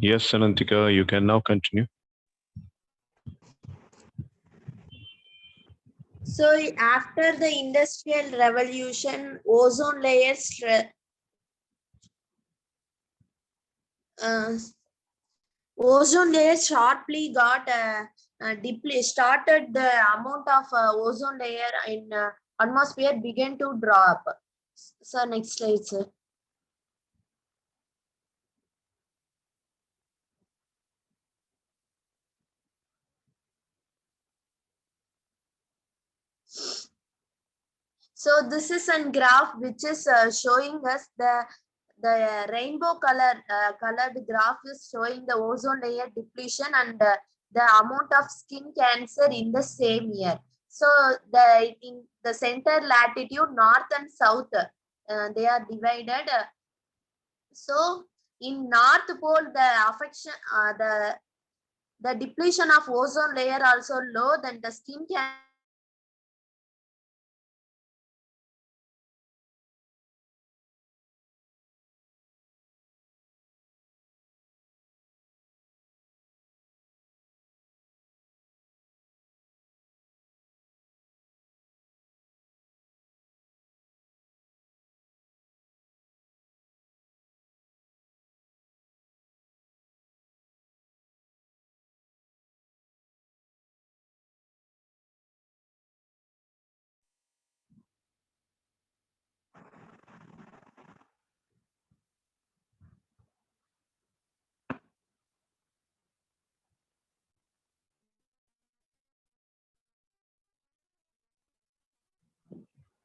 Yes, Sanantika, you can now continue. So after the Industrial Revolution, ozone layers sharply got started. The amount of ozone layer in atmosphere began to drop. So next slide, sir. So this is a graph which is showing us the rainbow colored graph is showing the ozone layer depletion and the amount of skin cancer in the same year. So in the center latitude, north and south, they are divided. So in North Pole, the depletion of ozone layer also low, then the skin cancer.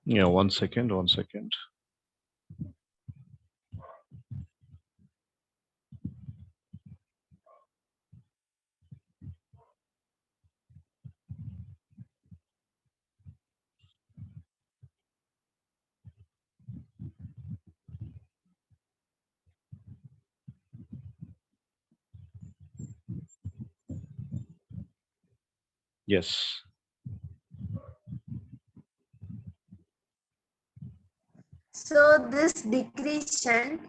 Yeah, one second, one second. Yes. So this decretion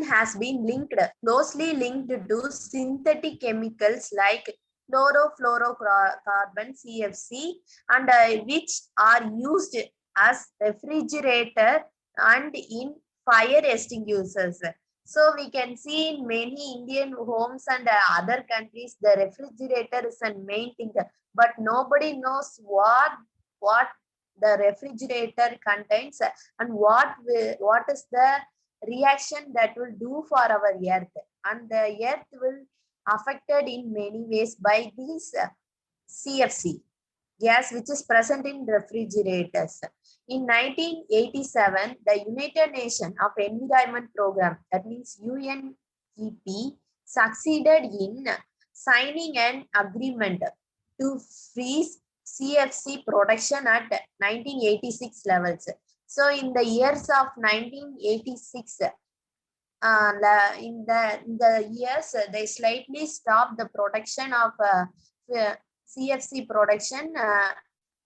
has been closely linked to synthetic chemicals like chlorofluorocarbon CFC and which are used as refrigerator and in fire extinguishers. So we can see in many Indian homes and other countries the refrigerator is a main thing, but nobody knows what the refrigerator contains and what is the reaction that will do for our earth, and the earth will affected in many ways by these CFC gas which is present in refrigerators. In 1987, the United Nations of Environment Program, that means UNEP, succeeded in signing an agreement to freeze CFC production at 1986 levels. So in the years of 1986, in the years they slightly stopped the production of CFC production.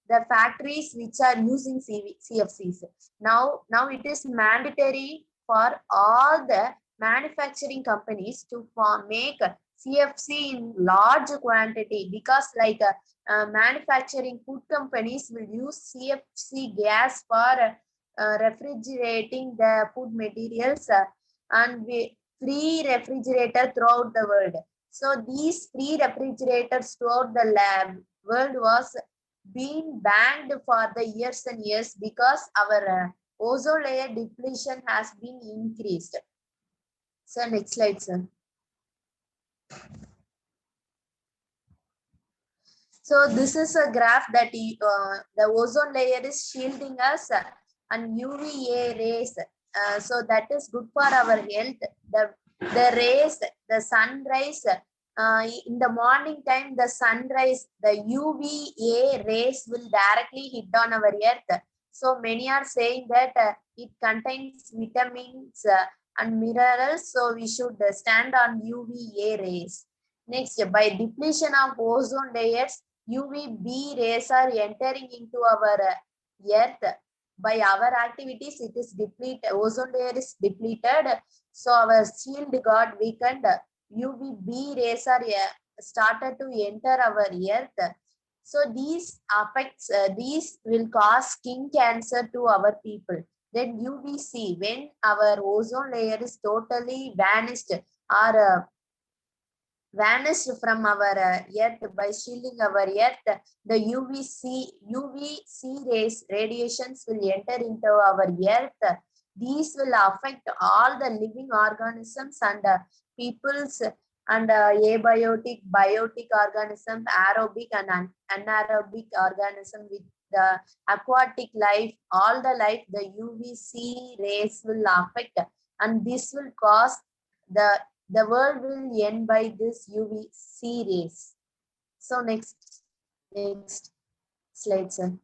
The factories which are using CFCs. Now it is mandatory for all the manufacturing companies to make CFC in large quantity, because like manufacturing food companies will use CFC gas for refrigerating the food materials and free refrigerator throughout the world. So these free refrigerators throughout the world was been banned for the years and years because our ozone layer depletion has been increased. So next slide, sir. So this is a graph that the ozone layer is shielding us and UVA rays. So that is good for our health. The rays, the sunrise, in the morning time, the sunrise, the UVA rays will directly hit on our earth. So many are saying that it contains vitamins and minerals. So we should stand on UVA rays. Next, by depletion of ozone layers, UVB rays are entering into our earth. By our activities, it is depleted. Ozone layer is depleted, so our shield got weakened. UVB rays are started to enter our earth. So these affects, these will cause skin cancer to our people. Then UVC, when our ozone layer is totally vanished or vanished from our earth by shielding our earth, the UVC rays radiations will enter into our earth. These will affect all the living organisms and people's and abiotic, biotic organism, aerobic and anaerobic organism with the aquatic life, all the life, the UVC rays will affect, and this will cause the world will end by this UVC rays. So next slide, sir.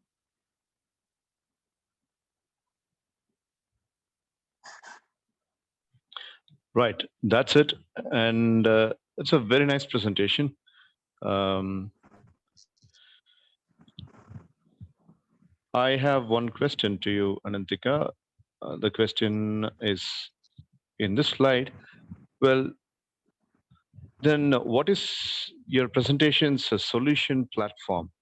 Right, that's it. And it's a very nice presentation. I have one question to you, Anantika. The question is in this slide. Well, then what is your presentation's solution platform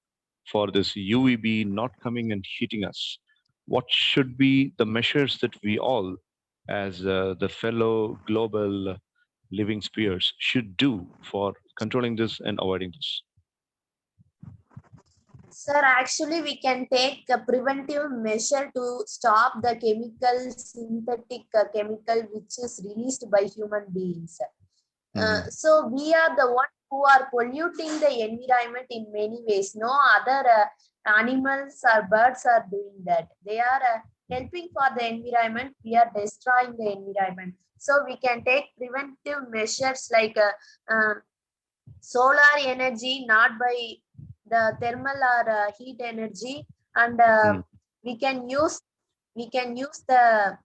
for this UVB not coming and hitting us? What should be the measures that we all, as the fellow global living spheres, should do for controlling this and avoiding this? Sir, actually, we can take a preventive measure to stop the synthetic chemical which is released by human beings. So we are the one who are polluting the environment in many ways. No other animals or birds are doing that. They are helping for the environment. We are destroying the environment. So we can take preventive measures like solar energy, not by the thermal or heat energy, and we can use the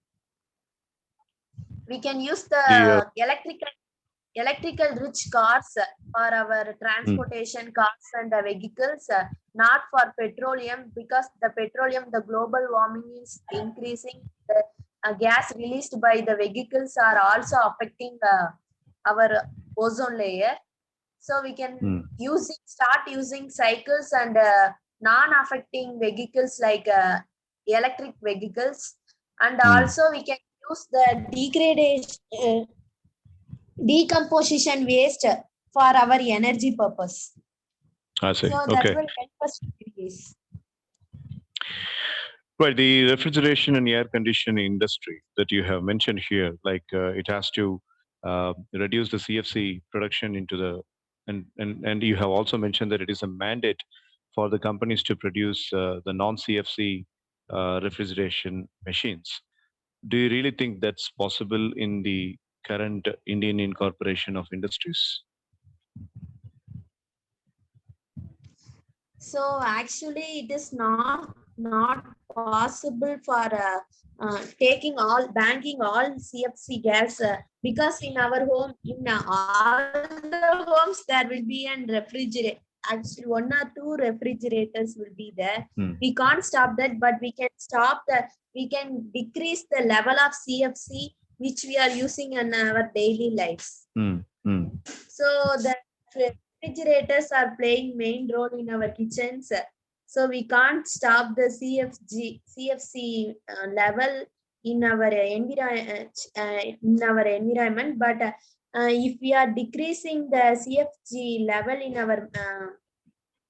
electrical rich cars for our transportation cars and vehicles, not for petroleum, because the global warming is increasing. The gas released by the vehicles are also affecting our ozone layer. So we can start using cycles and non-affecting vehicles like electric vehicles, and also we can use the decomposition waste for our energy purpose. I see. So Okay. that will help us to reduce. Right, the refrigeration and air conditioning industry that you have mentioned here, like it has to reduce the CFC production into the, and you have also mentioned that it is a mandate for the companies to produce the non-CFC refrigeration machines. Do you really think that's possible in the current Indian Incorporation of Industries? So actually, it is not possible for banking all CFC gas, because in our home, in all the homes, there will be a refrigerator. Actually, one or two refrigerators will be there. We can't stop that, but we can we can decrease the level of CFC which we are using in our daily lives. So the refrigerators are playing main role in our kitchens. So we can't stop the CFC level in our environment, but if we are decreasing the CFG level in our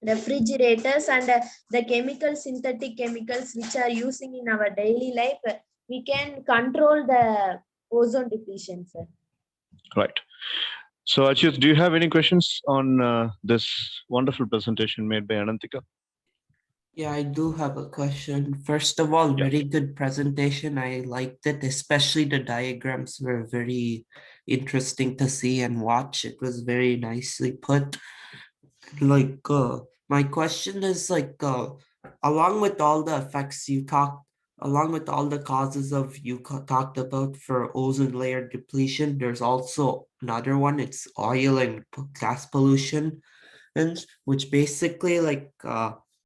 refrigerators and the synthetic chemicals which are using in our daily life, we can control the ozone depletion, sir. Right. So Achyut, do you have any questions on this wonderful presentation made by Anantika? Yeah, I do have a question. First of all, very good presentation. I liked it, especially the diagrams were very interesting to see and watch. It was very nicely put. Like, my question is like, along with all the effects along with all the causes talked about for ozone layer depletion, there's also another one. It's oil and gas pollution, and which basically like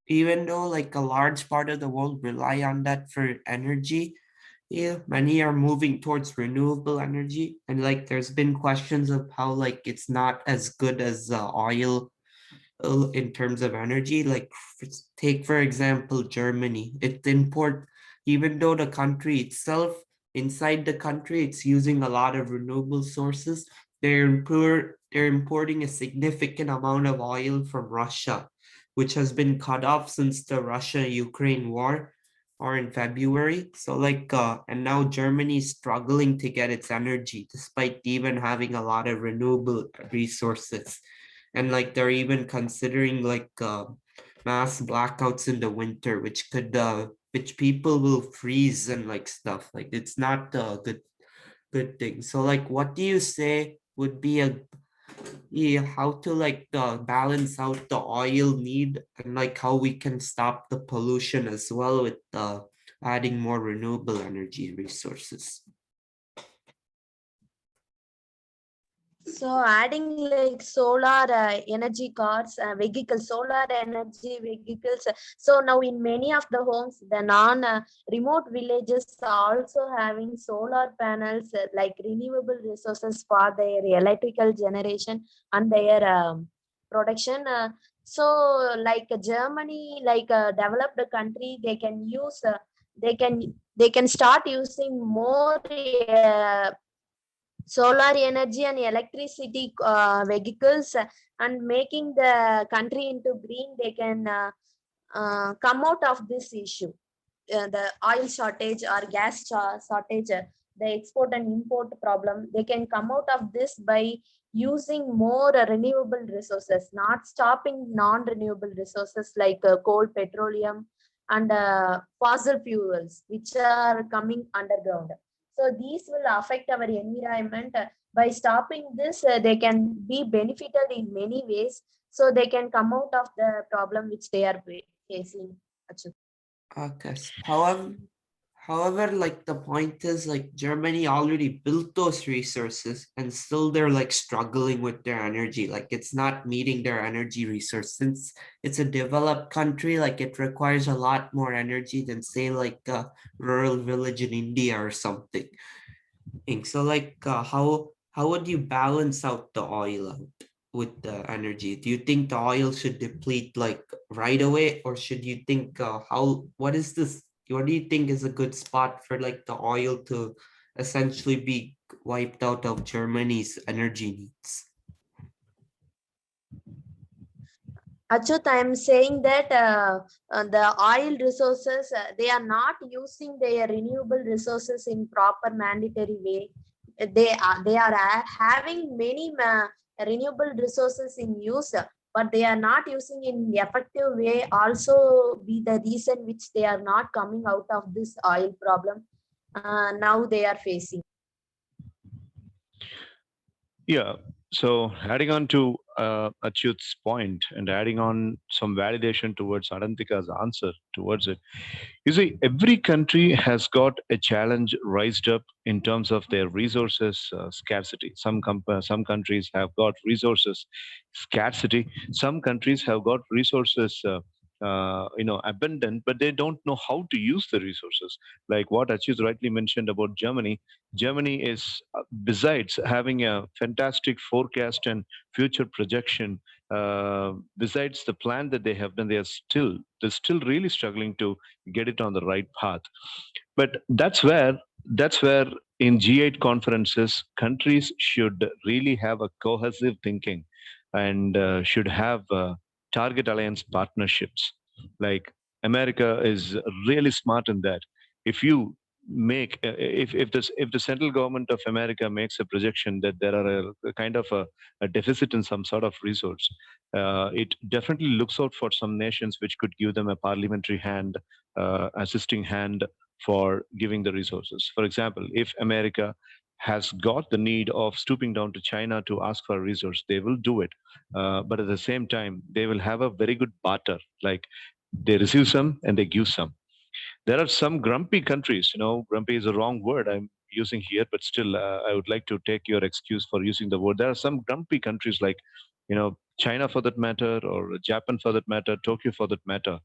even though like a large part of the world rely on that for energy, Yeah, many are moving towards renewable energy, and like there's been questions of how like it's not as good as oil in terms of energy. Like take for example Germany. It import even though the country itself inside the country it's using a lot of renewable sources. They're importing a significant amount of oil from Russia, which has been cut off since the Russia-Ukraine war or in February. So like and now Germany is struggling to get its energy despite even having a lot of renewable resources. And like they're even considering like mass blackouts in the winter, which people will freeze and like stuff. Like it's not a good thing. So like what do you say would be a yeah, how to like balance out the oil need and like how we can stop the pollution as well with adding more renewable energy resources. So adding like solar energy cars, vehicles, solar energy vehicles. So now in many of the homes, the non-remote villages are also having solar panels like renewable resources for their electrical generation and their production. So like Germany, like a developed country, they can use, they can start using more solar energy and electricity vehicles and making the country into green. They can come out of this issue, the oil shortage or gas shortage, the export and import problem. They can come out of this by using more renewable resources, not stopping non-renewable resources like coal, petroleum, and fossil fuels which are coming underground. So these will affect our environment. By stopping this, they can be benefited in many ways. So they can come out of the problem which they are facing. Achyut. Okay. However, like the point is like Germany already built those resources and still they're like struggling with their energy. Like it's not meeting their energy resource since it's a developed country, like it requires a lot more energy than say like a rural village in India or something. So like how would you balance out the oil out with the energy? Do you think the oil should deplete like right away, or should you think how what is this? What do you think is a good spot for like the oil to essentially be wiped out of Germany's energy needs? Achut, I am saying that the oil resources, they are not using their renewable resources in proper mandatory way. They are having many renewable resources in use, but they are not using in effective way. Also, be the reason which they are not coming out of this oil problem. Now they are facing. Yeah. So adding on to Achyut's point and adding on some validation towards Adantika's answer towards it, you see, every country has got a challenge raised up in terms of their resources scarcity. Some countries have got resources scarcity. Some countries have got resources. Abundant, but they don't know how to use the resources. Like what Achyut rightly mentioned about Germany, Germany is, besides having a fantastic forecast and future projection, besides the plan that they have done, they're still really struggling to get it on the right path. But that's where in G8 conferences, countries should really have a cohesive thinking and should have target alliance partnerships. Like America is really smart in that. If you make if the central government of America makes a projection that there are a kind of a deficit in some sort of resource, it definitely looks out for some nations which could give them a parliamentary hand, assisting hand for giving the resources. For example, if America has got the need of stooping down to China to ask for a resource, they will do it. But at the same time, they will have a very good barter. Like they receive some and they give some. There are some grumpy countries. Grumpy is a wrong word I'm using here, but still, I would like to take your excuse for using the word. There are some grumpy countries like, China for that matter, or Japan for that matter, Tokyo for that matter,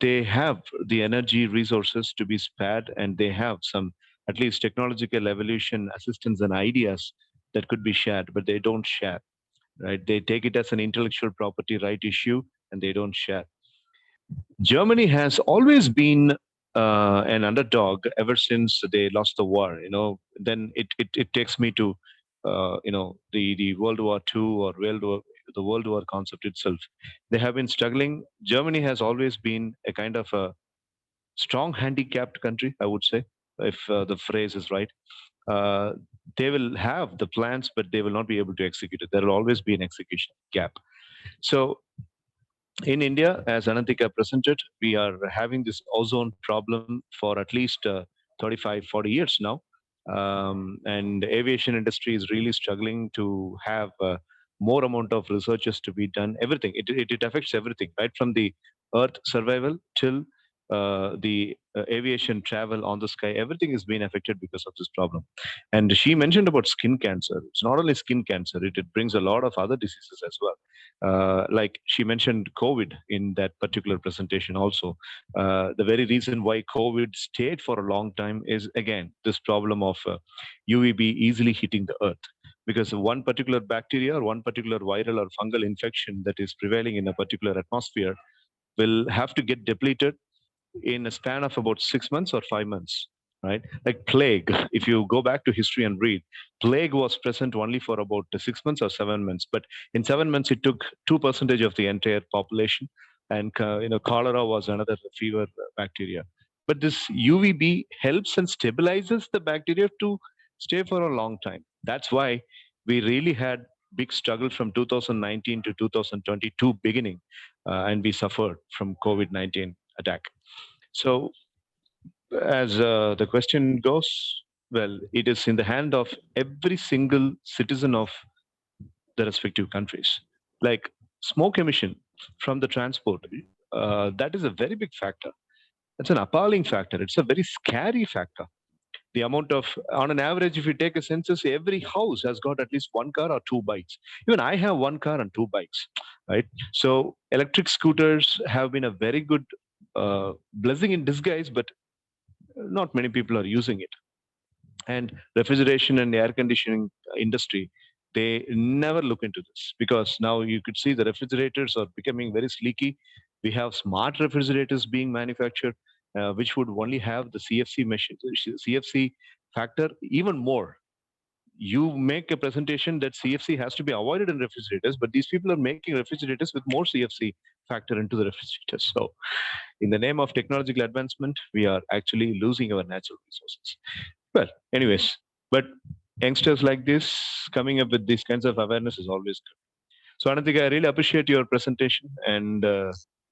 they have the energy resources to be spared, and they have some at least technological evolution assistance and ideas that could be shared, but they don't share, right? They take it as an intellectual property right issue, and they don't share. Germany has always been an underdog ever since they lost the war. Then it takes me to the World War II or the World War concept itself. They have been struggling. Germany has always been a kind of a strong handicapped country, I would say, if the phrase is right. Uh, they will have the plans, but they will not be able to execute it. There will always be an execution gap. So in India, as Anantika presented, we are having this ozone problem for at least 35, 40 years now. And the aviation industry is really struggling to have more amount of researches to be done. Everything, it affects everything, right? From the Earth survival till the aviation travel on the sky, everything is being affected because of this problem. And she mentioned about skin cancer. It's not only skin cancer, it brings a lot of other diseases as well. Like she mentioned COVID in that particular presentation also. The very reason why COVID stayed for a long time is, again, this problem of UVB easily hitting the earth, because one particular bacteria or one particular viral or fungal infection that is prevailing in a particular atmosphere will have to get depleted in a span of about 6 months or 5 months, right? Like plague, if you go back to history and read, plague was present only for about 6 months or 7 months, but in 7 months it took 2% of the entire population. And cholera was another fever bacteria. But this UVB helps and stabilizes the bacteria to stay for a long time. That's why we really had big struggle from 2019 to 2022 beginning, and we suffered from COVID-19 attack. So, as the question goes, well, it is in the hand of every single citizen of the respective countries. Like smoke emission from the transport, that is a very big factor. It's an appalling factor. It's a very scary factor. The amount of, on an average, if you take a census, every house has got at least one car or two bikes. Even I have one car and two bikes, right? So electric scooters have been a very good blessing in disguise, but not many people are using it. And refrigeration and air conditioning industry, they never look into this, because now you could see the refrigerators are becoming very sleeky. We have smart refrigerators being manufactured, which would only have the CFC machine, CFC factor even more. You make a presentation that CFC has to be avoided in refrigerators, but these people are making refrigerators with more CFC factor into the refrigerators. So in the name of technological advancement, we are actually losing our natural resources. Well, anyways, but youngsters like this coming up with these kinds of awareness is always good. So, Anantika, I really appreciate your presentation, and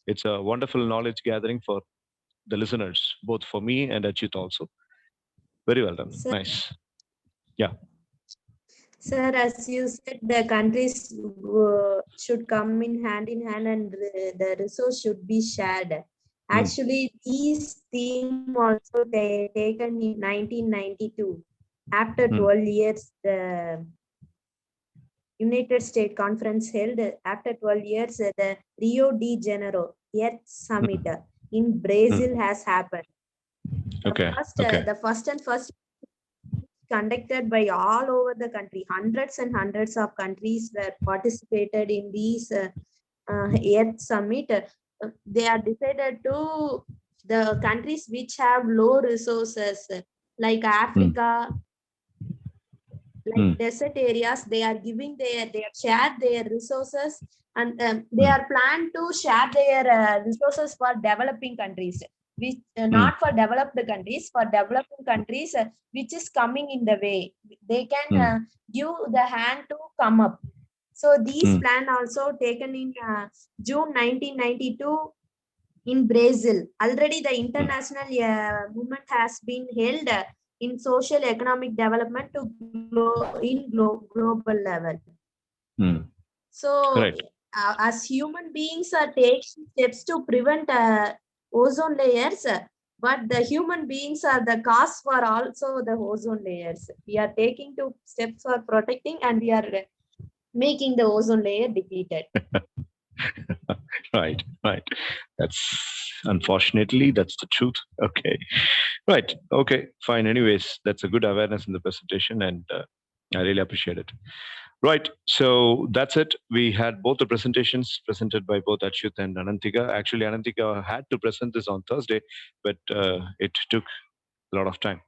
it's a wonderful knowledge gathering for the listeners, both for me and Achit also. Very well done. Sir, Nice. Yeah. sir, as you said, the countries should come in hand and the resource should be shared. Actually, these theme also taken in 1992. After 12 years, the United States Conference held. After 12 years, the Rio de Janeiro Earth Summit in Brazil has happened. Okay. The first conducted by all over the country. Hundreds and hundreds of countries were participated in these Earth Summit. They are decided to the countries which have low resources, like Africa, like desert areas. They are giving they have shared their resources, and they are planned to share their resources for developing countries, which not for developed countries, for developing countries, which is coming in the way. They can give the hand to come up. So these plan also taken in June 1992 in Brazil. Already the international movement has been held in social economic development to global level. So Right. as human beings are taking steps to prevent ozone layers, but the human beings are the cause for also the ozone layers. We are taking two steps for protecting, and we are making the ozone layer depleted. Right, right. That's unfortunately that's the truth. Okay, right. Okay, fine. Anyways, that's a good awareness in the presentation, and I really appreciate it. Right. So that's it. We had both the presentations presented by both Achyut and Anantika. Actually, Anantika had to present this on Thursday, but it took a lot of time.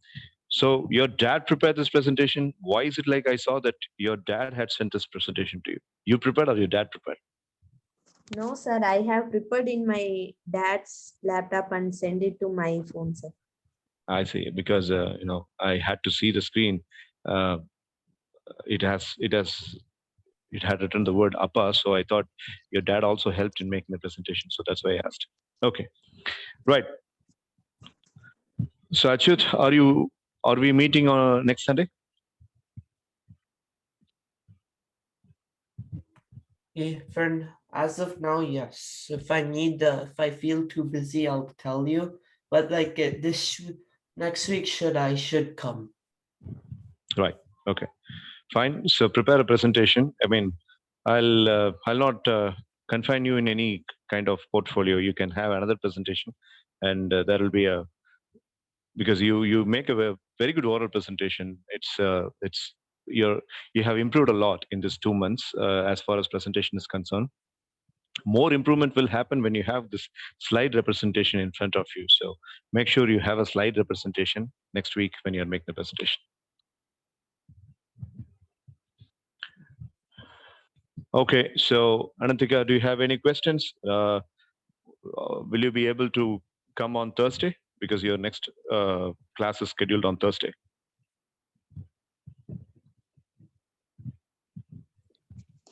So your dad prepared this presentation. Why is it like I saw that your dad had sent this presentation to you? You prepared or your dad prepared? No, sir, I have prepared in my dad's laptop and send it to my phone, sir. I see. Because I had to see the screen. Uh, it had written the word "appa," so I thought your dad also helped in making the presentation. So that's why I asked. Okay, right. So Achyut, are we meeting on next Sunday? As of now, yes. If I feel too busy, I'll tell you. But like next week, I should come. Right. Okay. Fine. So prepare a presentation. I mean, I'll not confine you in any kind of portfolio. You can have another presentation, and there will be a because you make a very good oral presentation. It's you have improved a lot in this 2 months as far as presentation is concerned. More improvement will happen when you have this slide representation in front of you. So make sure you have a slide representation next week when you're making the presentation. Okay, so Anantika, do you have any questions? Will you be able to come on Thursday? Because your next class is scheduled on Thursday.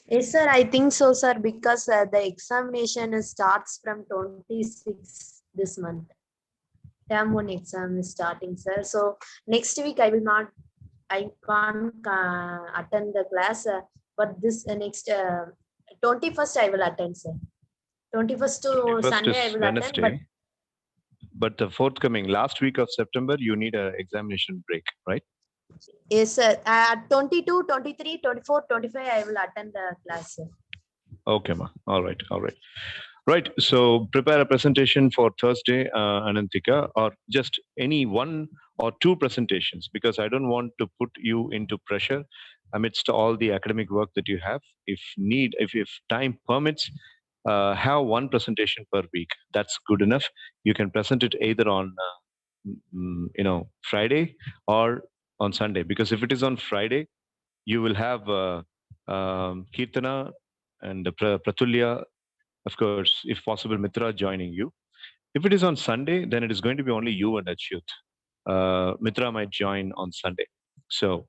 Yes, sir, I think so, sir, because the examination starts from 26 this month. Term 1 exam is starting, sir. So next week I can't attend the class, but this next 21st I will attend, sir. 21st to 21st Sunday I is will attend, Wednesday, but the forthcoming last week of September, you need an examination break, right? yes, sir. 22, 23, 24, 25 I will attend the class, sir. Okay, ma. All right, all right. Right. So prepare a presentation for Thursday, Anantika, or just any one or two presentations, because I don't want to put you into pressure amidst all the academic work that you have. If time permits, have one presentation per week. That's good enough. You can present it either on, Friday or on Sunday, because if it is on Friday, you will have Kirtana and Pratulya, of course, if possible, Mitra joining you. If it is on Sunday, then it is going to be only you and Achyut. Mitra might join on Sunday. So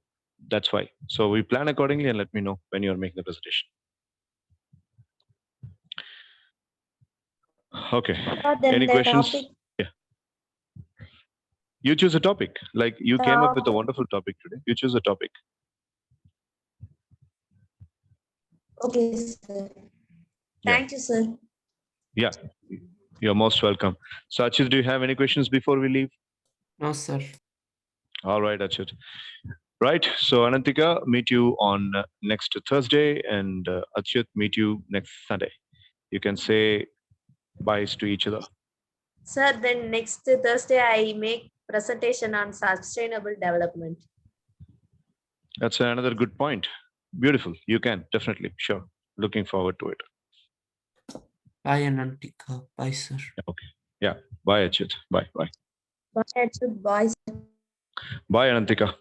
that's why. So we plan accordingly and let me know when you're making the presentation. Okay. Then Any the questions? topic. Yeah. You choose a topic. Like you came up with a wonderful topic today. You choose a topic. Okay, sir. Thank you, sir. Yeah. You're most welcome. So Achyut, do you have any questions before we leave? No, sir. All right, Achyut. Right. So Anantika, meet you on next Thursday, and Achyut, meet you next Sunday. You can say byes to each other. Sir, then next Thursday I make presentation on sustainable development. That's another good point. Beautiful. You can definitely. Sure. Looking forward to it. Bye, Anantika. Bye, sir. Okay. Yeah. Bye, Achyut. Bye. Bye. Bye, Achut. Bye. Bye, Anantika.